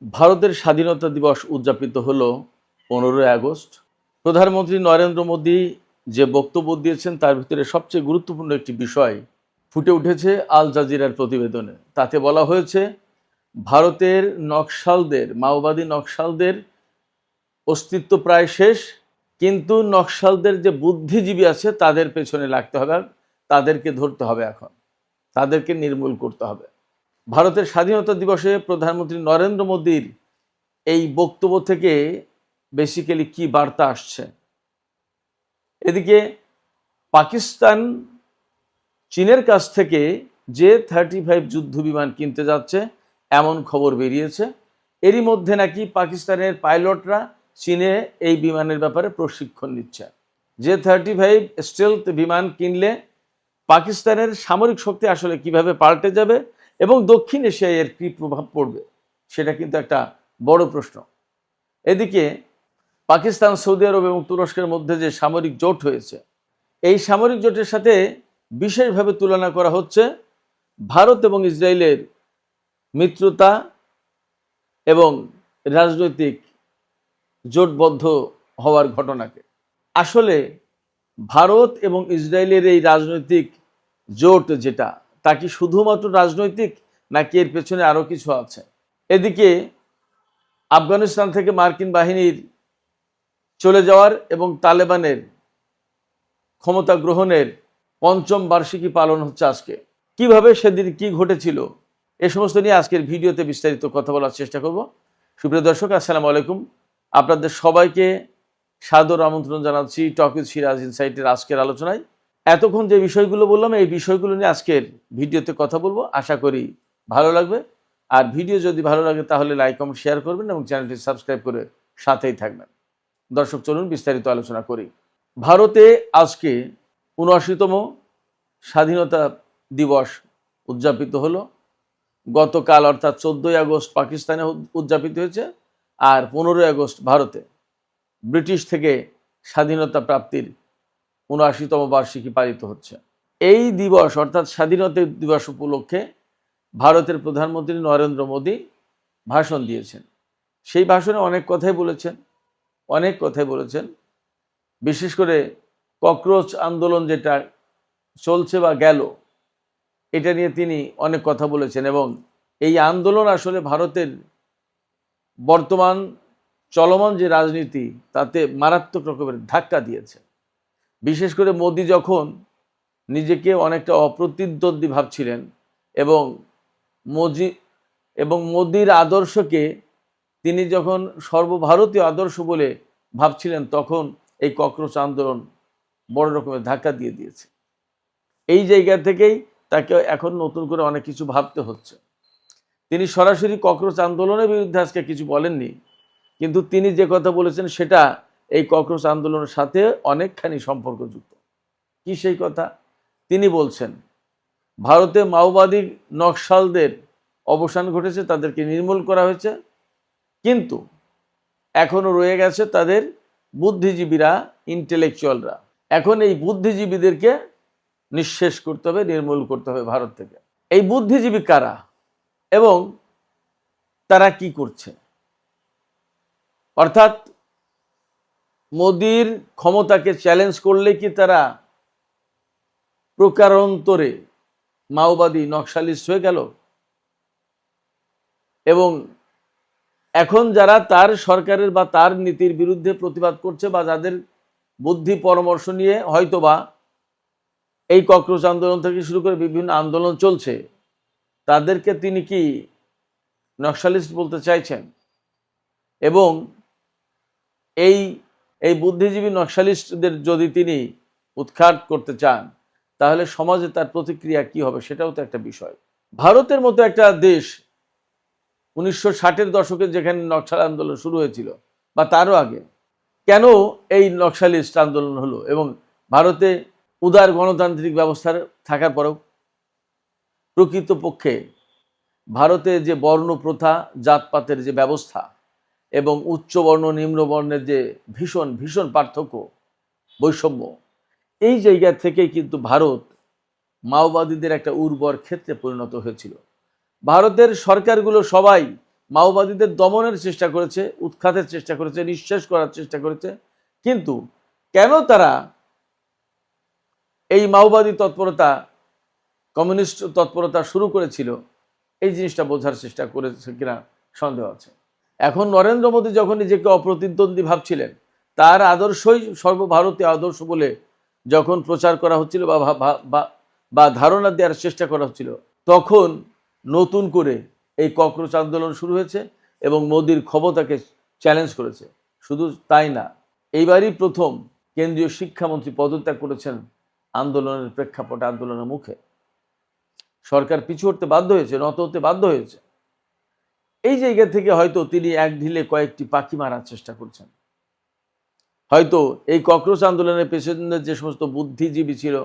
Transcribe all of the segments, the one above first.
ভারতের স্বাধীনতা দিবস উদযাপিত হলো 15ই আগস্ট। প্রধানমন্ত্রী নরেন্দ্র মোদী যে বক্তব্য দিয়েছেন তার ভিতরে সবচেয়ে গুরুত্বপূর্ণ একটি বিষয় ফুটে উঠেছে আল জাজিরার প্রতিবেদনে। তাতে বলা হয়েছে ভারতের নকশালদের, মাওবাদী নকশালদের অস্তিত্ব প্রায় শেষ, কিন্তু নকশালদের যে বুদ্ধিজীবী আছে তাদের পেছনে লাগতে হবে, তাদেরকে ধরতে হবে, এখন তাদেরকে নির্মূল করতে হবে। ভারতের স্বাধীনতা দিবসে প্রধানমন্ত্রী নরেন্দ্র মোদীর এই বক্তব্য থেকে বেসিক্যালি কি বার্তা আসছে? এদিকে পাকিস্তান চীনের কাছ থেকে J-35 যুদ্ধ বিমান কিনতে যাচ্ছে এমন খবর বেরিয়েছে। এরই মধ্যে নাকি পাকিস্তানের পাইলটরা চীনে এই বিমানের ব্যাপারে প্রশিক্ষণ নিচ্ছে। J-35 স্টেলথ বিমান কিনলে পাকিস্তানের সামরিক শক্তি আসলে কিভাবে পাল্টে যাবে এবং দক্ষিণ এশিয়ায় এর কী প্রভাব পড়বে সেটা কিন্তু একটা বড় প্রশ্ন। এদিকে পাকিস্তান, সৌদি আরব এবং তুরস্কের মধ্যে যে সামরিক জোট হয়েছে, এই সামরিক জোটের সাথে বিশেষভাবে তুলনা করা হচ্ছে ভারত এবং ইসরায়েলের মিত্রতা এবং রাজনৈতিক জোটবদ্ধ হওয়ার ঘটনাকে। আসলে ভারত এবং ইসরায়েলের এই রাজনৈতিক জোট যেটা, তা কি শুধুমাত্র রাজনৈতিক নাকি এর পেছনে আরও কিছু আছে? এদিকে আফগানিস্তান থেকে মার্কিন বাহিনীর চলে যাওয়ার এবং তালেবানের ক্ষমতা গ্রহণের ৫ম বার্ষিকী পালন হচ্ছে আজকে। কিভাবে সেদিন কি ঘটেছিল এ সমস্ত নিয়ে আজকের ভিডিওতে বিস্তারিত কথা বলার চেষ্টা করব। সুপ্রিয় দর্শক, আসসালামু আলাইকুম। আপনাদের সবাইকে সাদর আমন্ত্রণ জানাচ্ছি টক উইথ সিরাজ ইনসাইটের আজকের আলোচনায়। এতক্ষণ যে বিষয়গুলো বললাম এই বিষয়গুলো নিয়ে আজকের ভিডিওতে কথা বলবো, আশা করি ভালো লাগবে। আর ভিডিও যদি ভালো লাগে তাহলে লাইক, কমেন্ট, শেয়ার করবেন এবং চ্যানেলটি সাবস্ক্রাইব করে সাথেই থাকবেন। দর্শক, চলুন বিস্তারিত আলোচনা করি। ভারতে আজকে ৭৯তম স্বাধীনতা দিবস উদযাপিত হলো। গতকাল অর্থাৎ 14ই আগস্ট পাকিস্তানে উদযাপিত হয়েছে, আর 15ই আগস্ট ভারতে ব্রিটিশ থেকে স্বাধীনতা প্রাপ্তির ৭৯তম বার্ষিকী পালিত হচ্ছে। এই দিবস অর্থাৎ স্বাধীনতা দিবস উপলক্ষে ভারতের প্রধানমন্ত্রী নরেন্দ্র মোদী ভাষণ দিয়েছেন। সেই ভাষণে অনেক কথাই বলেছেন। বিশেষ করে ককরোচ আন্দোলন যেটা চলছে বা গেল, এটা নিয়ে তিনি অনেক কথা বলেছেন এবং এই আন্দোলন আসলে ভারতের বর্তমান চলমান যে রাজনীতি তাতে মারাত্মক রকমের ধাক্কা দিয়েছে। বিশেষ করে মোদী যখন নিজেকে অনেকটা অপ্রতিদ্বন্দ্বী ভাবছিলেন এবং মোদীর আদর্শকে তিনি যখন সর্বভারতীয় আদর্শ বলে ভাবছিলেন, তখন এই ককরোচ আন্দোলন বড় রকমের ধাক্কা দিয়ে দিয়েছে। এই জায়গা থেকেই তাকে এখন নতুন করে অনেক কিছু ভাবতে হচ্ছে। তিনি সরাসরি ককরোচ আন্দোলনের বিরুদ্ধে আজকে কিছু বলেননি, কিন্তু তিনি যে কথা বলেছেন সেটা এই ককরোচ আন্দোলনের সাথে অনেকখানি সম্পর্কযুক্ত। কি সেই কথা? তিনি বলছেন ভারতে মাওবাদী নকশালদের অবসান ঘটেছে, তাদেরকে নির্মূল করা হয়েছে, কিন্তু এখনো রয়ে গেছে তাদের বুদ্ধিজীবীরা, ইন্টেলেকচুয়ালরা। এখন এই বুদ্ধিজীবীদেরকে নিঃশেষ করতে হবে, নির্মূল করতে হবে ভারত থেকে। এই বুদ্ধিজীবী কারা এবং তারা কি করছে? অর্থাৎ মোদির ক্ষমতাকে চ্যালেঞ্জ করলে কি তারা প্রকারান্তরে মাওবাদী নকশালিস্ট হয়ে গেল? এবং এখন যারা তার সরকারের বা তার নীতির বিরুদ্ধে প্রতিবাদ করছে বা যাদের বুদ্ধি পরামর্শ নিয়ে হয়তোবা এই ককরোচ আন্দোলন থেকে শুরু করে বিভিন্ন আন্দোলন চলছে, তাদেরকে তিনি কি নকশালিস্ট বলতে চাইছেন? এবং এই বুদ্ধিজীবী নকশালিস্টদের যদি তিনি উৎখাত করতে চান, তাহলে সমাজে তার প্রতিক্রিয়া কি হবে সেটাও তো একটা বিষয়। ভারতের মতো একটা দেশ 1960-এর দশকে যেখানে নকশাল আন্দোলন শুরু হয়েছিল বা তারও আগে, কেন এই নকশালিস্ট আন্দোলন হলো? এবং ভারতে উদার গণতান্ত্রিক ব্যবস্থার থাকার পরেও প্রকৃতপক্ষে ভারতে যে বর্ণ প্রথা, জাতপাতের যে ব্যবস্থা এবং উচ্চ বর্ণ নিম্ন বর্ণের যে ভীষণ ভীষণ পার্থক্য, বৈষম্য, এই জায়গা থেকেই কিন্তু ভারত মাওবাদীদের একটা উর্বর ক্ষেত্রে পরিণত হয়েছিল। ভারতের সরকারগুলো সবাই মাওবাদীদের দমনের চেষ্টা করেছে, উৎখাতের চেষ্টা করেছে, নিঃশেষ করার চেষ্টা করেছে। কিন্তু কেন তারা এই মাওবাদী তৎপরতা, কমিউনিস্ট তৎপরতা শুরু করেছিল, এই জিনিসটা বোঝার চেষ্টা করেছে কিনা সন্দেহ আছে। এখন নরেন্দ্র মোদী যখন নিজেকে অপ্রতিদ্বন্দ্বী ভাবছিলেন, তার আদর্শই সর্বভারতীয় আদর্শ বলে যখন প্রচার করা হচ্ছিল বা ধারণা দেওয়ার চেষ্টা করা হচ্ছিল, তখন নতুন করে এই ককরোচ আন্দোলন শুরু হয়েছে এবং মোদির ক্ষমতাকে চ্যালেঞ্জ করেছে। শুধু তাই না, এইবারই প্রথম কেন্দ্রীয় শিক্ষামন্ত্রী পদত্যাগ করেছেন আন্দোলনের প্রেক্ষাপটে, আন্দোলনের মুখে। সরকার পিছু হতে বাধ্য হয়েছে, নত হতে বাধ্য হয়েছে। এই জায়গা থেকে হয়তো তিনি এক ঢিলে কয়েকটি পাখি মারার চেষ্টা করছেন। হয়তো এই ককরোচ আন্দোলনের পেছনে যে সমস্ত বুদ্ধিজীবী ছিল,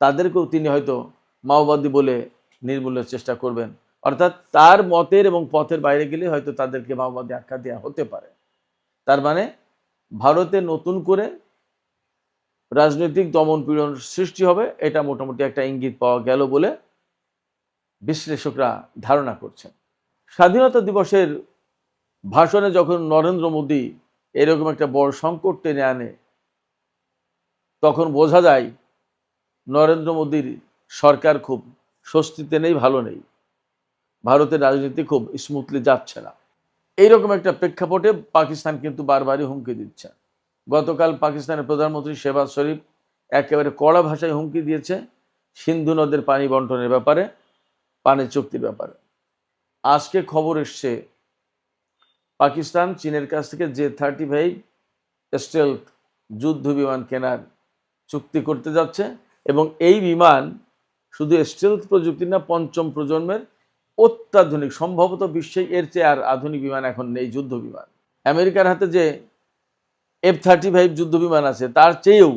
তাদেরকেও তিনি হয়তো মাওবাদী বলে নির্মূলের চেষ্টা করবেন। অর্থাৎ তার মতের এবং পথের বাইরে গেলে হয়তো তাদেরকে মাওবাদী আখ্যা দেওয়া হতে পারে। তার মানে ভারতে নতুন করে রাজনৈতিক দমন পীড়ন সৃষ্টি হবে, এটা মোটামুটি একটা ইঙ্গিত পাওয়া গেল বলে বিশ্লেষকরা ধারণা করছেন। স্বাধীনতা দিবসের ভাষণে যখন নরেন্দ্র মোদী এরকম একটা বড় সংকট টেনে আনে, তখন বোঝা যায় নরেন্দ্র মোদীর সরকার খুব স্বস্তিতে নেই, ভালো নেই। ভারতের রাজনীতি খুব স্মুথলি যাচ্ছে না। এইরকম একটা প্রেক্ষাপটে পাকিস্তান কিন্তু বারবারই হুমকি দিচ্ছে। গতকাল পাকিস্তানের প্রধানমন্ত্রী শেহবাজ শরীফ একেবারে কড়া ভাষায় হুমকি দিয়েছে সিন্ধু নদের পানি বন্টনের ব্যাপারে, পানি চুক্তির ব্যাপারে। আজকে খবর এসছে পাকিস্তান চীনের কাছ থেকে J-35 স্টেলথ যুদ্ধ বিমান কেনার চুক্তি করতে যাচ্ছে এবং এই বিমান শুধু স্টেলথ প্রযুক্তি না, পঞ্চম প্রজন্মের অত্যাধুনিক, সম্ভবত বিশ্বে এর চেয়ে আর আধুনিক বিমান এখন নেই যুদ্ধ বিমান। আমেরিকার হাতে যে F-35 যুদ্ধ বিমান আছে, তার চেয়েও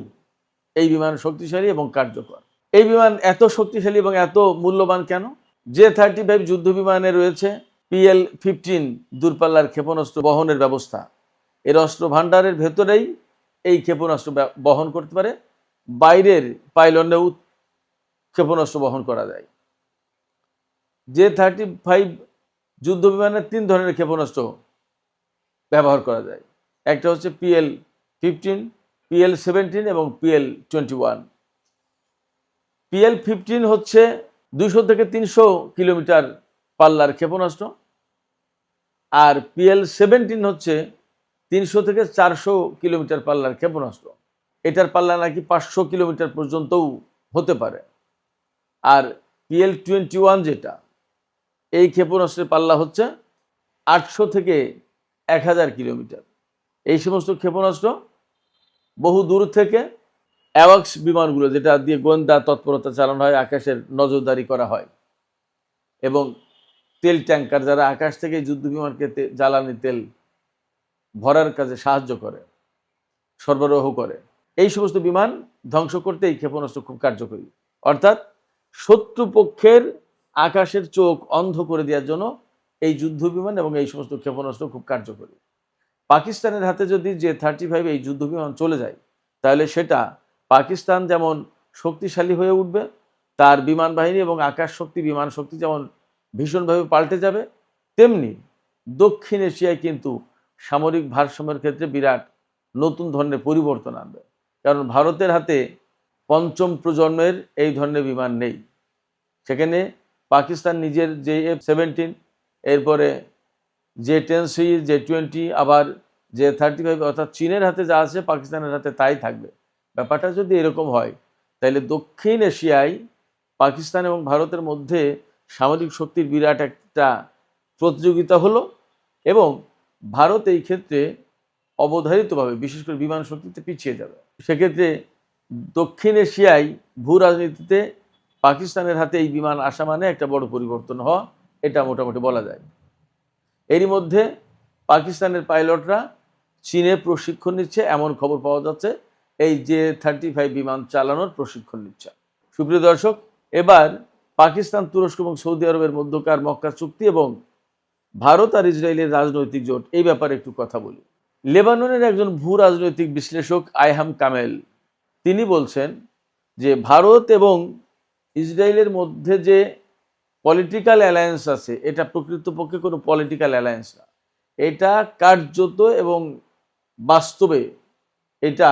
এই বিমান শক্তিশালী এবং কার্যকর। এই বিমান এত শক্তিশালী এবং এত মূল্যবান কেন? J-35 যুদ্ধ বিমানে রয়েছে PL-15 দূরপাল্লার ক্ষেপণাস্ত্র বহনের ব্যবস্থা। এর অস্ত্র ভাণ্ডারের ভেতরেই এই ক্ষেপণাস্ত্র বহন করতে পারে, বাইরের পাইলনেও ক্ষেপণাস্ত্র বহন করা যায়। J-35 যুদ্ধ বিমানের 3 ধরনের ক্ষেপণাস্ত্র ব্যবহার করা যায়। একটা হচ্ছে PL-15, PL-17 এবং PL-21। PL-15 হচ্ছে 200 থেকে 300 কিলোমিটার পাল্লার ক্ষেপণাস্ত্র, আর PL-17 হচ্ছে 300 থেকে 400 কিলোমিটার পাল্লার ক্ষেপণাস্ত্র। এটার পাল্লা নাকি 500 কিলোমিটার পর্যন্তও হতে পারে। আর PL-21 যেটা, এই ক্ষেপণাস্ত্রের পাল্লা হচ্ছে 800 থেকে 1000 কিলোমিটার। এই সমস্ত ক্ষেপণাস্ত্র বহু দূর থেকে অ্যাওয়াক্স বিমানগুলো, যেটা দিয়ে গোয়েন্দা তৎপরতা চালানো হয়, আকাশের নজরদারি করা হয়, এবং তেল ট্যাঙ্কার, যারা আকাশ থেকে যুদ্ধ বিমানকে জ্বালানি তেল ভরার কাজে সাহায্য করে, সরবরাহ করে, এই সমস্ত বিমান ধ্বংস করতে এই ক্ষেপণাস্ত্র খুব কার্যকরী। অর্থাৎ শত্রুপক্ষের আকাশের চোখ অন্ধ করে দেওয়ার জন্য এই যুদ্ধ বিমান এবং এই সমস্ত ক্ষেপণাস্ত্র খুব কার্যকরী। পাকিস্তানের হাতে যদি J-35 এই যুদ্ধ বিমান চলে যায়, তাহলে সেটা পাকিস্তান যেমন শক্তিশালী হয়ে উঠবে, তার বিমান বাহিনী এবং আকাশ শক্তি, বিমান শক্তি যেমন ভীষণভাবে পাল্টে যাবে, তেমনি দক্ষিণ এশিয়ায় কিন্তু সামরিক ভারসাম্যের ক্ষেত্রে বিরাট নতুন ধরনের পরিবর্তন আনবে। কারণ ভারতের হাতে পঞ্চম প্রজন্মের এই ধরনের বিমান নেই। সেখানে পাকিস্তান নিজের F-17, এরপরে J-10C, J-20, আবার J-35, অর্থাৎ চীনের হাতে যা আছে পাকিস্তানের হাতে তাই থাকবে। ব্যাপারটা যদি এরকম হয়, তাহলে দক্ষিণ এশিয়ায় পাকিস্তান এবং ভারতের মধ্যে সামরিক শক্তির বিরাট একটা প্রতিযোগিতা হলো এবং ভারত এই ক্ষেত্রে অবধারিতভাবে, বিশেষ করে বিমান শক্তিতে পিছিয়ে যাবে। সেক্ষেত্রে দক্ষিণ এশিয়ায় ভূ রাজনীতিতে পাকিস্তানের হাতে এই বিমান আসা মানে একটা বড় পরিবর্তন হওয়া, এটা মোটামুটি বলা যায়। এরই মধ্যে পাকিস্তানের পাইলটরা চীনে প্রশিক্ষণ নিচ্ছে, এমন খবর পাওয়া যাচ্ছে। এই J-35 বিমান চালানোর প্রশিক্ষণ নিচ্ছে। সুপ্রিয় দর্শক, এবার পাকিস্তান, তুরস্ক এবং সৌদি আরবের মধ্যকার মক্কা চুক্তি এবং ভারত আর ইসরায়েলের রাজনৈতিক জোট, এই ব্যাপারে একটু কথা বলি। লেবাননের একজন ভূ রাজনৈতিক বিশ্লেষক আইহাম কামেল, তিনি বলছেন যে ভারত এবং ইসরায়েলের মধ্যে যে পলিটিক্যাল অ্যালায়েন্স আছে, এটা প্রকৃতপক্ষে কোনো পলিটিক্যাল অ্যালায়েন্স না, এটা কার্যত এবং বাস্তবে এটা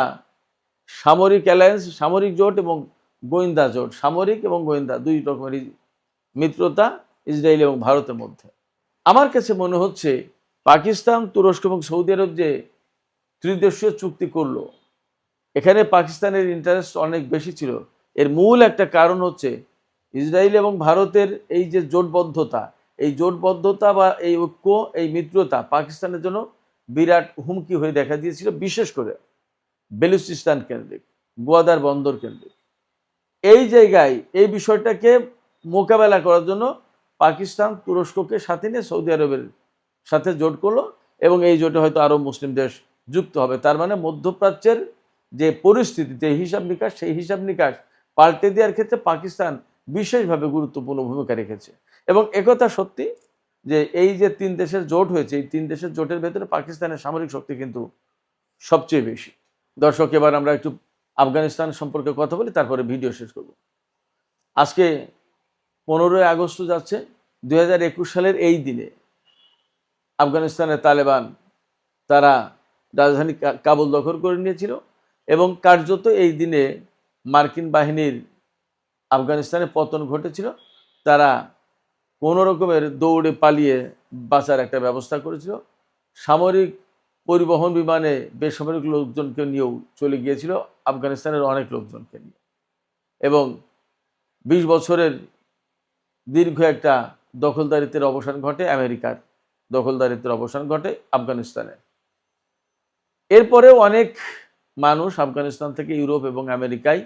সামরিক অ্যালায়েন্স, সামরিক জোট এবং গোয়েন্দা জোট, সামরিক এবং গোয়েন্দা দুই রকমেরই মিত্রতা ইসরায়েল এবং ভারতের মধ্যে। আমার কাছে মনে হচ্ছে পাকিস্তান, তুরস্ক এবং সৌদি আরব যে ত্রিদেশীয় চুক্তি করলো, এখানে পাকিস্তানের ইন্টারেস্ট অনেক বেশি ছিল। এর মূল একটা কারণ হচ্ছে ইসরায়েল এবং ভারতের এই যে জোটবদ্ধতা, এই জোটবদ্ধতা বা এই ঐক্য, এই মিত্রতা পাকিস্তানের জন্য বিরাট হুমকি হয়ে দেখা দিয়েছিল, বিশেষ করে বেলুচিস্তান কেন্দ্রিক, গোয়াদার বন্দর কেন্দ্রিক। এই জায়গায় এই বিষয়টাকে মোকাবেলা করার জন্য পাকিস্তান তুরস্ককে সাথে নিয়ে সৌদি আরবের সাথে জোট করলো এবং এই জোটে হয়তো আরব মুসলিম দেশ যুক্ত হবে। তার মানে মধ্যপ্রাচ্যের যে পরিস্থিতিতে হিসাব নিকাশ, সেই হিসাব নিকাশ পাল্টে দেওয়ার ক্ষেত্রে পাকিস্তান বিশেষভাবে গুরুত্বপূর্ণ ভূমিকা রেখেছে। এবং একথা সত্যি যে এই যে তিন দেশের জোট হয়েছে, এই তিন দেশের জোটের ভেতরে পাকিস্তানের সামরিক শক্তি কিন্তু সবচেয়ে বেশি। দর্শক, এবার আমরা একটু আফগানিস্তান সম্পর্কে কথা বলি, তারপরে ভিডিও শেষ করব। আজকে 15 আগস্ট যাচ্ছে 2021 সালের এই দিনে আফগানিস্তানের তালেবান তারা রাজধানী কাবুল দখল করে নিয়েছিল এবং কার্যত এই দিনে মার্কিন বাহিনীর আফগানিস্তানে পতন ঘটেছিল। তারা কোনো রকমের দৌড়ে পালিয়ে বাঁচার একটা ব্যবস্থা করেছিল। সামরিক পরিবহন বিমানে বেসামরিক লোকজনকে নিয়েও চলে গিয়েছিল, আফগানিস্তানের অনেক লোকজনকে নিয়ে। এবং 20 বছরের দীর্ঘ একটা দখলদারিত্বের অবসান ঘটে, আমেরিকার দখলদারিত্বের অবসান ঘটে আফগানিস্তানে। এরপরেও অনেক মানুষ আফগানিস্তান থেকে ইউরোপ এবং আমেরিকায়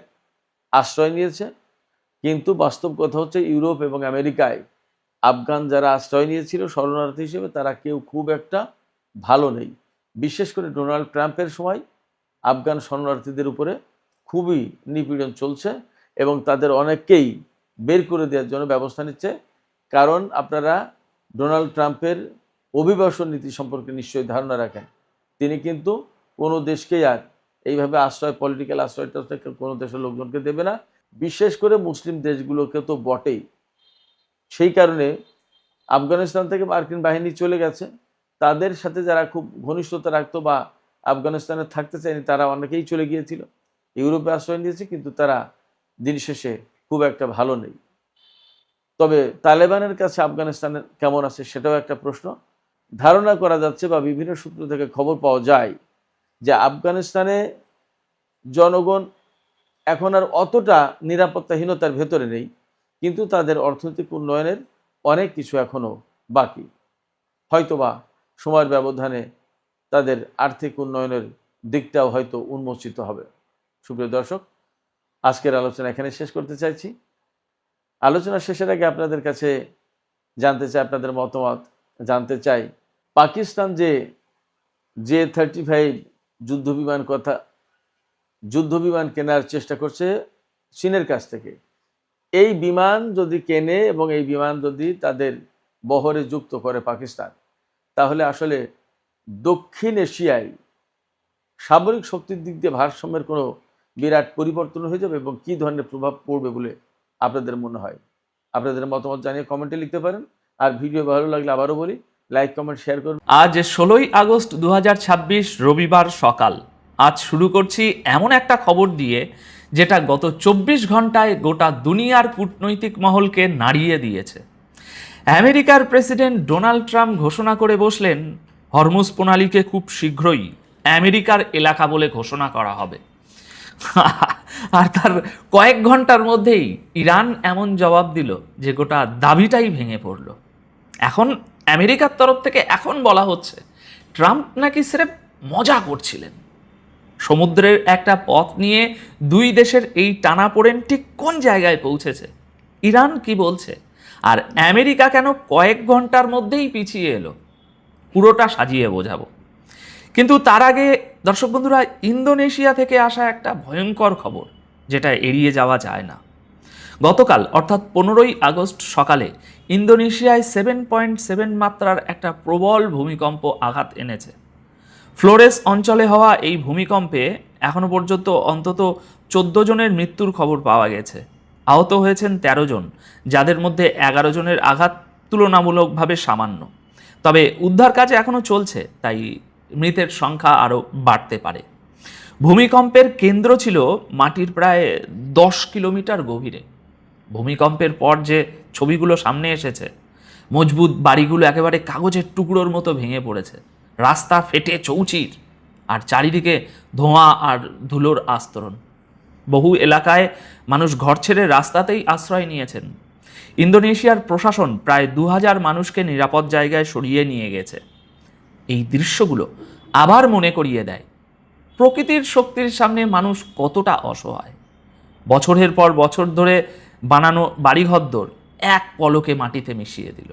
আশ্রয় নিয়েছে, কিন্তু বাস্তব কথা হচ্ছে ইউরোপ এবং আমেরিকায় আফগান যারা আশ্রয় নিয়েছিল শরণার্থী হিসেবে, তারা কেউ খুব একটা ভালো নেই। বিশেষ করে ডোনাল্ড ট্রাম্পের সময় আফগান শরণার্থীদের উপরে খুবই নিপীড়ন চলছে এবং তাদের অনেককেই বের করে দেওয়ার জন্য ব্যবস্থা নিচ্ছে। কারণ আপনারা ডোনাল্ড ট্রাম্পের অভিবাসন নীতি সম্পর্কে নিশ্চয়ই ধারণা রাখেন। তিনি কিন্তু কোনো দেশকেই আর এইভাবে আশ্রয়, পলিটিক্যাল আশ্রয়টা কোনো দেশের লোকজনকে দেবে না, বিশেষ করে মুসলিম দেশগুলোকে তো বটেই। সেই কারণে আফগানিস্তান থেকে মার্কিন বাহিনী চলে গেছে, তাদের সাথে যারা খুব ঘনিষ্ঠতা রাখতো বা আফগানিস্তানে থাকতে চায়নি, তারা অনেকেই চলে গিয়েছিল, ইউরোপে আশ্রয় নিয়েছে, কিন্তু তারা দিন শেষে খুব একটা ভালো নেই। তবে তালেবানের কাছে আফগানিস্তানের কেমন আছে সেটাও একটা প্রশ্ন। ধারণা করা যাচ্ছে বা বিভিন্ন সূত্র থেকে খবর পাওয়া যায় যে আফগানিস্তানে জনগণ এখন আর অতটা নিরাপত্তাহীনতার ভেতরে নেই, কিন্তু তাদের অর্থনৈতিক উন্নয়নের অনেক কিছু এখনও বাকি। হয়তোবা সময়ের ব্যবধানে তাদের আর্থিক উন্নয়নের দিকটাও হয়তো উন্মোচিত হবে। সুপ্রিয় দর্শক, আজকের আলোচনা এখানে শেষ করতে চাইছি। আলোচনা শেষের আগে আপনাদের কাছে জানতে চাই, আপনাদের মতামত জানতে চাই, পাকিস্তান যে J-35 যুদ্ধবিমান কেনার চেষ্টা করছে চীনের কাছ থেকে, এই বিমান যদি কেনে এবং এই বিমান যদি তাদের বহরে যুক্ত করে পাকিস্তান, তাহলে আসলে দক্ষিণ এশিয়ায় সামরিক শক্তির দিক দিয়ে ভারসাম্যের কোনো বিরাট পরিবর্তন হয়ে যাবে এবং কী ধরনের প্রভাব পড়বে বলে আপনাদের মনে হয়? আপনাদের মতামত জানিয়ে কমেন্টে লিখতে পারেন। আর ভিডিও ভালো লাগলে আবারও বলি, লাইক, কমেন্ট, শেয়ার করুন। আজ 16 আগস্ট 2026 রবিবার সকাল। আজ শুরু করছি এমন একটা খবর দিয়ে যেটা গত 24 ঘন্টায় গোটা দুনিয়ার কূটনৈতিক মহলকে নাড়িয়ে দিয়েছে। আমেরিকার প্রেসিডেন্ট ডোনাল্ড ট্রাম্প ঘোষণা করে বসলেন, হরমুজ প্রণালীকে খুব শীঘ্রই আমেরিকার এলাকা বলে ঘোষণা করা হবে। আর তার কয়েক ঘন্টার মধ্যেই ইরান এমন জবাব দিল যে গোটা দাবিটাই ভেঙে পড়ল। এখন আমেরিকার তরফ থেকে এখন বলা হচ্ছে ট্রাম্প নাকি স্রেফ মজা করছিলেন। সমুদ্রের একটা পথ নিয়ে দুই দেশের এই টানাপোড়েন ঠিক কোন জায়গায় পৌঁছেছে, ইরান কি বলছে, আর আমেরিকা কেন কয়েক ঘন্টার মধ্যেই পিছিয়ে এলো, পুরোটা সাজিয়ে বোঝাবো। কিন্তু তার আগে দর্শক বন্ধুরা, ইন্দোনেশিয়া থেকে আসা একটা ভয়ঙ্কর খবর যেটা এড়িয়ে যাওয়া যায় না। গতকাল অর্থাৎ 15 আগস্ট সকালে ইন্দোনেশিয়ায় 7.7 মাত্রার একটা প্রবল ভূমিকম্প আঘাত এনেছে। ফ্লোরেস অঞ্চলে হওয়া এই ভূমিকম্পে এখনো পর্যন্ত অন্তত 14 জনের মৃত্যুর খবর পাওয়া গেছে। আহত হয়েছেন 13 জন, যাদের মধ্যে 11 জনের আঘাত তুলনামূলকভাবে সামান্য। তবে উদ্ধার কাজ এখনও চলছে, তাই মৃতের সংখ্যা আরও বাড়তে পারে। ভূমিকম্পের কেন্দ্র ছিল মাটির প্রায় 10 কিলোমিটার গভীরে। ভূমিকম্পের পর যে ছবিগুলো সামনে এসেছে, মজবুত বাড়িগুলো একেবারে কাগজের টুকরোর মতো ভেঙে পড়েছে, রাস্তা ফেটে চৌচির, আর চারিদিকে ধোঁয়া আর ধুলোর আস্তরণ। বহু এলাকায় মানুষ ঘর ছেড়ে রাস্তাতেই আশ্রয় নিয়েছেন। ইন্দোনেশিয়ার প্রশাসন প্রায় 2000 মানুষকে নিরাপদ জায়গায় সরিয়ে নিয়ে গেছে। এই দৃশ্যগুলো আবার মনে করিয়ে দেয় প্রকৃতির শক্তির সামনে মানুষ কতটা অসহায়। বছরের পর বছর ধরে বানানো বাড়িঘরদোর এক পলকে মাটিতে মিশিয়ে দিল।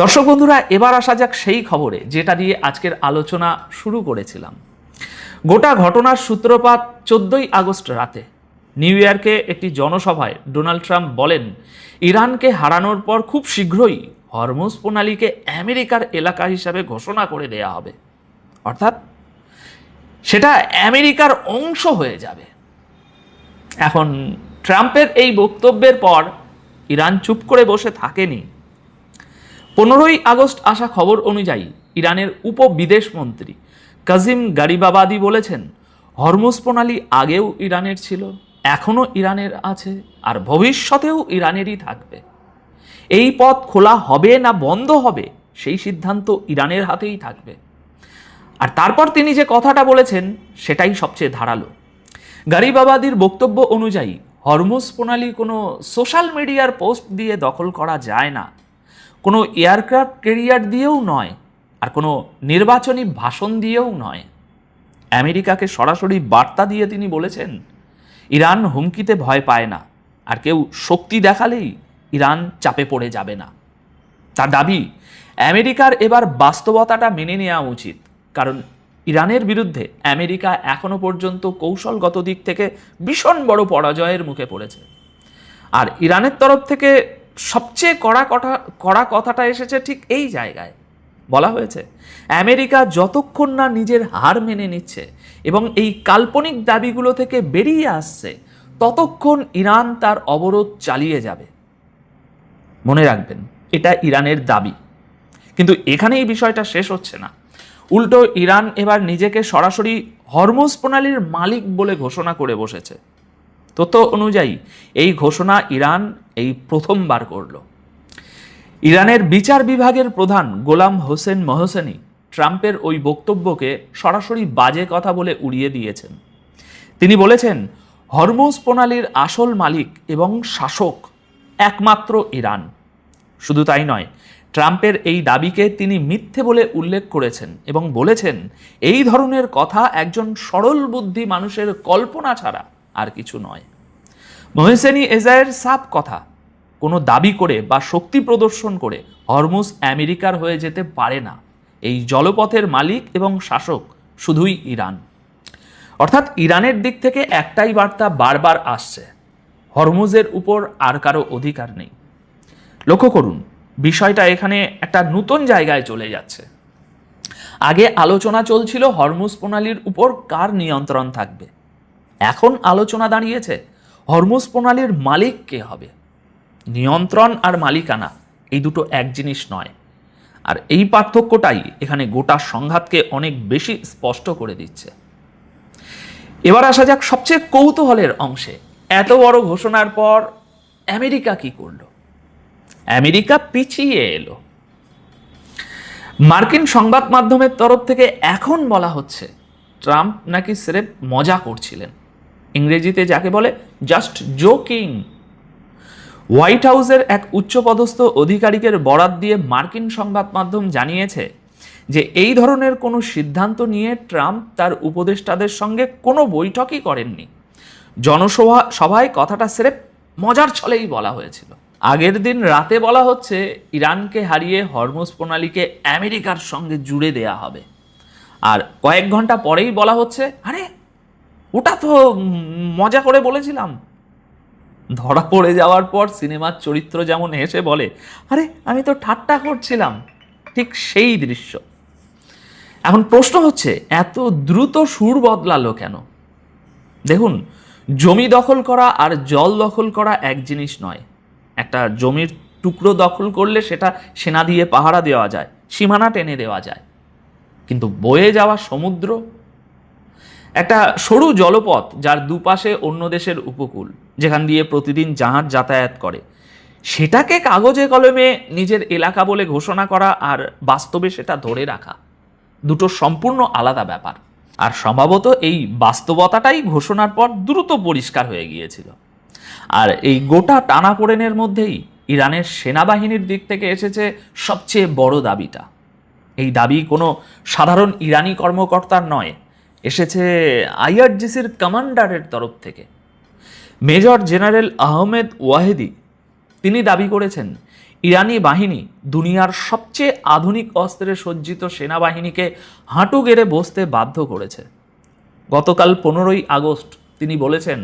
দর্শক বন্ধুরা, এবার আসা যাক সেই খবরে যেটা দিয়ে আজকের আলোচনা শুরু করেছিলাম। গোটা ঘটনার সূত্রপাত 14ই আগস্ট রাতে নিউ ইয়র্কে একটি জনসভায় ডোনাল্ড ট্রাম্প বলেন, ইরানকে হারানোর পর খুব শীঘ্রই হরমুজ প্রণালীকে আমেরিকার এলাকা হিসাবে ঘোষণা করে দেয়া হবে, অর্থাৎ সেটা আমেরিকার অংশ হয়ে যাবে। এখন ট্রাম্পের এই বক্তব্যের পর ইরান চুপ করে বসে থাকেনি। 15ই আগস্ট আসা খবর অনুযায়ী ইরানের উপবিদেশমন্ত্রী কাজিম গারিবাবাদি বলেছেন, হরমুজ প্রণালী আগেও ইরানের ছিল, এখনও ইরানের আছে, আর ভবিষ্যতেও ইরানেরই থাকবে। এই পথ খোলা হবে না বন্ধ হবে সেই সিদ্ধান্ত ইরানের হাতেই থাকবে। আর তারপর তিনি যে কথাটা বলেছেন সেটাই সবচেয়ে ধারালো। গারিবাবাদির বক্তব্য অনুযায়ী হরমুজ প্রণালী কোনো সোশ্যাল মিডিয়ার পোস্ট দিয়ে দখল করা যায় না, কোনো এয়ারক্রাফট ক্যারিয়ার দিয়েও নয়, আর কোনো নির্বাচনী ভাষণ দিয়েও নয়। আমেরিকাকে সরাসরি বার্তা দিয়ে তিনি বলেছেন, ইরান হুমকিতে ভয় পায় না, আর কেউ শক্তি দেখালেই ইরান চাপে পড়ে যাবে না। তার দাবি, আমেরিকার এবার বাস্তবতাটা মেনে নেওয়া উচিত, কারণ ইরানের বিরুদ্ধে আমেরিকা এখনো পর্যন্ত কৌশলগত দিক থেকে ভীষণ বড় পরাজয়ের মুখে পড়েছে। আর ইরানের তরফ থেকে সবচেয়ে কড়া কথাটা এসেছে ঠিক এই জায়গায়। বলা হয়েছে, আমেরিকা যতক্ষণ না নিজের হার মেনে নিচ্ছে এবং এই কাল্পনিক দাবিগুলো থেকে বেরিয়ে আসছে, ততক্ষণ ইরান তার অবরোধ চালিয়ে যাবে। মনে রাখবেন, এটা ইরানের দাবি। কিন্তু এখানেই বিষয়টা শেষ হচ্ছে না। উল্টো ইরান এবার নিজেকে সরাসরি হরমুজ প্রণালীর মালিক বলে ঘোষণা করে বসেছে। তথ্য অনুযায়ী এই ঘোষণা ইরান এই প্রথমবার করল। ইরানের বিচার বিভাগের প্রধান গোলাম হোসেন মোহসেনি ট্রাম্পের ওই বক্তব্যকে সরাসরি বাজে কথা বলে উড়িয়ে দিয়েছেন। তিনি বলেছেন, হরমুজ প্রণালীর আসল মালিক এবং শাসক একমাত্র ইরান। শুধু তাই নয়, ট্রাম্পের এই দাবিকে তিনি মিথ্যে বলে উল্লেখ করেছেন এবং বলেছেন, এই ধরনের কথা একজন সরল বুদ্ধি মানুষের কল্পনা ছাড়া আর কিছু নয়। মোহসেনি এজায়ের সাফ কথা, কোনো দাবি করে বা শক্তি প্রদর্শন করে হরমুজ আমেরিকার হয়ে যেতে পারে না। এই জলপথের মালিক এবং শাসক শুধুই ইরান। অর্থাৎ ইরানের দিক থেকে একটাই বার্তা বারবার আসছে, হরমুজের উপর আর কারো অধিকার নেই। লক্ষ্য করুন, বিষয়টা এখানে একটা নতুন জায়গায় চলে যাচ্ছে। আগে আলোচনা চলছিল হরমুজ প্রণালীর উপর কার নিয়ন্ত্রণ থাকবে। এখন আলোচনা দাঁড়িয়েছে হরমুজ প্রণালীর মালিক কে হবে। নিয়ন্ত্রণ আর মালিকানা এই দুটো এক জিনিস নয়। আর এই পার্থক্যটাই এখানে গোটা সংঘাতকে অনেক বেশি স্পষ্ট করে দিচ্ছে। এবার আসা যাক সবচেয়ে কৌতূহলের অংশে। এত বড় ঘোষণার পর আমেরিকা কি করলো? আমেরিকা পিছিয়ে এলো। মার্কিন সংবাদ মাধ্যমের তরফ থেকে এখন বলা হচ্ছে, ট্রাম্প নাকি স্রেফ মজা করছিলেন, ইংরেজিতে যাকে বলে জাস্ট জোকিং। হোয়াইট হাউসের এক উচ্চপদস্থ অধিকারিকের বরাত দিয়ে মার্কিন সংবাদ মাধ্যম জানিয়েছে যে এই ধরনের কোনো সিদ্ধান্ত নিয়ে ট্রাম্প তার উপদেষ্টাদের সঙ্গে কোনো বৈঠকই করেননি। জনসভায় কথাটা স্রেফ মজার ছলেই বলা হয়েছিল। আগের দিন রাতে বলা হচ্ছে ইরানকে হারিয়ে হরমুজ প্রণালীকে আমেরিকার সঙ্গে জুড়ে দেয়া হবে, আর কয়েক ঘন্টা পরেই বলা হচ্ছে, আরে ওটা তো মজা করে বলেছিলাম। ধরা পড়ে যাওয়ার পর সিনেমার চরিত্র যেমন হেসে বলে, আরে আমি তো ঠাট্টা করছিলাম, ঠিক সেই দৃশ্য। এখন প্রশ্ন হচ্ছে, এত দ্রুত সুর বদলালো কেন? দেখুন, জমি দখল করা আর জল দখল করা এক জিনিস নয়। একটা জমির টুকরো দখল করলে সেটা সেনা দিয়ে পাহারা দেওয়া যায়, সীমানা টেনে দেওয়া যায়, কিন্তু বয়ে যাওয়া সমুদ্র, একটা সরু জলপথ যার দুপাশে অন্য দেশের উপকূল, যেখান দিয়ে প্রতিদিন জাহাজ যাতায়াত করে, সেটাকে কাগজে কলমে নিজের এলাকা বলে ঘোষণা করা আর বাস্তবে সেটা ধরে রাখা দুটো সম্পূর্ণ আলাদা ব্যাপার। আর সম্ভবত এই বাস্তবতাটাই ঘোষণার পর দ্রুত পরিষ্কার হয়ে গিয়েছিল। আর এই গোটা টানাপোড়েনের মধ্যেই ইরানের সেনাবাহিনীর দিক থেকে এসেছে সবচেয়ে বড় দাবিটা। এই দাবি কোনো সাধারণ ইরানি কর্মকর্তার নয়, এসেছে আইআরজিসির কমান্ডারের তরফ থেকে। মেজর জেনারেল আহমেদ ওয়াহেদি তিনি দাবি করেছেন ইরানি বাহিনী দুনিয়ার সবচেয়ে আধুনিক অস্ত্রে সজ্জিত সেনাবাহিনীকে হাঁটু গেড়ে বসতে বাধ্য করেছে। গতকাল 15ই আগস্ট তিনি বলেছেন,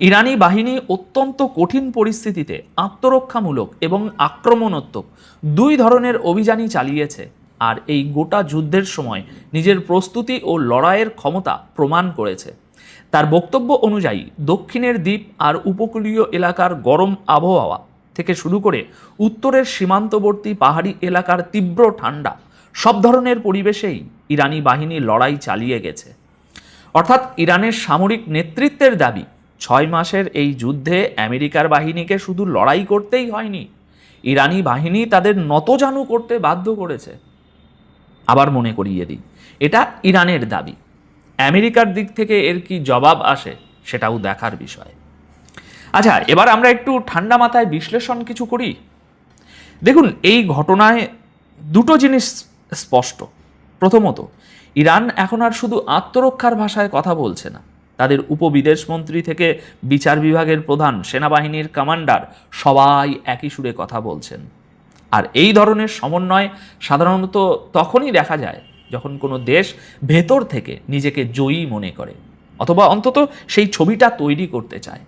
ইরানি বাহিনী অত্যন্ত কঠিন পরিস্থিতিতে আত্মরক্ষামূলক এবং আক্রমণাত্মক দুই ধরনের অভিযানই চালিয়েছে, আর এই গোটা যুদ্ধের সময় নিজের প্রস্তুতি ও লড়াইয়ের ক্ষমতা প্রমাণ করেছে। তার বক্তব্য অনুযায়ী দক্ষিণের দ্বীপ আর উপকূলীয় এলাকার গরম আবহাওয়া থেকে শুরু করে উত্তরের সীমান্তবর্তী পাহাড়ি এলাকার তীব্র ঠান্ডা, সব ধরনের পরিবেশেই ইরানি বাহিনী লড়াই চালিয়ে গেছে। অর্থাৎ ইরানের সামরিক নেতৃত্বের দাবি 6 মাসের এই যুদ্ধে আমেরিকার বাহিনীকে শুধু লড়াই করতেই হয়নি, ইরানি বাহিনী তাদের নতজানু করতে বাধ্য করেছে। আবার মনে করিয়ে দিই, এটা ইরানের দাবি। আমেরিকার দিক থেকে এর কি জবাব আসে সেটাও দেখার বিষয়। আচ্ছা, এবার আমরা একটু ঠান্ডা মাথায় বিশ্লেষণ কিছু করি। দেখুন, এই ঘটনায় দুটো জিনিস স্পষ্ট। প্রথমত, ইরান এখন আর শুধু আত্মরক্ষার ভাষায় কথা বলছে না, তাদের উপবিদেশমন্ত্রী থেকে বিচার বিভাগের প্রধান, সেনাবাহিনীর কমান্ডার সবাই একই সুরে কথা বলছেন। আর এই ধরনের সমন্বয় সাধারণত তখনই দেখা যায় যখন কোনো দেশ ভেতর থেকে নিজেকে জয়ী মনে করে, অথবা অন্তত সেই ছবিটা তৈরি করতে চায়।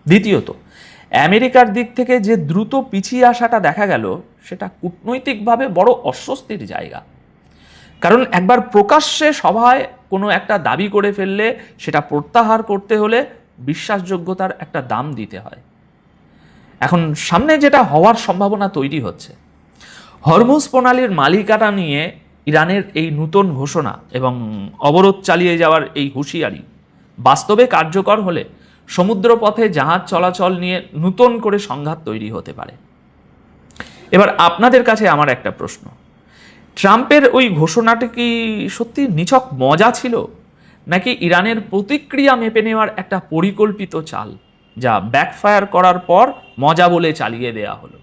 দ্বিতীয়ত, আমেরিকার দিক থেকে যে দ্রুত পিছিয়ে আসাটা দেখা গেল, সেটা কূটনৈতিকভাবে বড় অস্বস্তির জায়গা। কারণ একবার প্রকাশ্যে সভায় কোনো একটা দাবি করে ফেললে সেটা প্রত্যাহার করতে হলে বিশ্বাসযোগ্যতার একটা দাম দিতে হয়। এখন সামনে যেটা হওয়ার সম্ভাবনা তৈরি হচ্ছে, হরমুজ প্রণালীর মালিকানা নিয়ে ইরানের এই নতুন ঘোষণা এবং অবরোধ চালিয়ে যাওয়ার এই হুঁশিয়ারি বাস্তবে কার্যকর হলে সমুদ্রপথে জাহাজ চলাচল নিয়ে নতুন করে সংঘাত তৈরি হতে পারে। এবার আপনাদের কাছে আমার একটা প্রশ্ন, ট্রাম্পের ওই ঘোষণাটি কি সত্যি নিছক মজা ছিল, নাকি ইরানের প্রতিক্রিয়া মেপে নেওয়ার একটা পরিকল্পিত চাল, যা ব্যাকফায়ার করার পর মজা বলে চালিয়ে দেয়া হলো?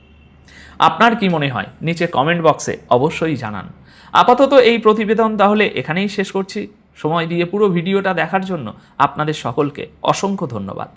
আপনার কি মনে হয় নিচে কমেন্ট বক্সে অবশ্যই জানান। আপাতত এই প্রতিবেদন তাহলে এখানেই শেষ করছি। সময় দিয়ে পুরো ভিডিওটা দেখার জন্য আপনাদের সকলকে অসংখ্য ধন্যবাদ।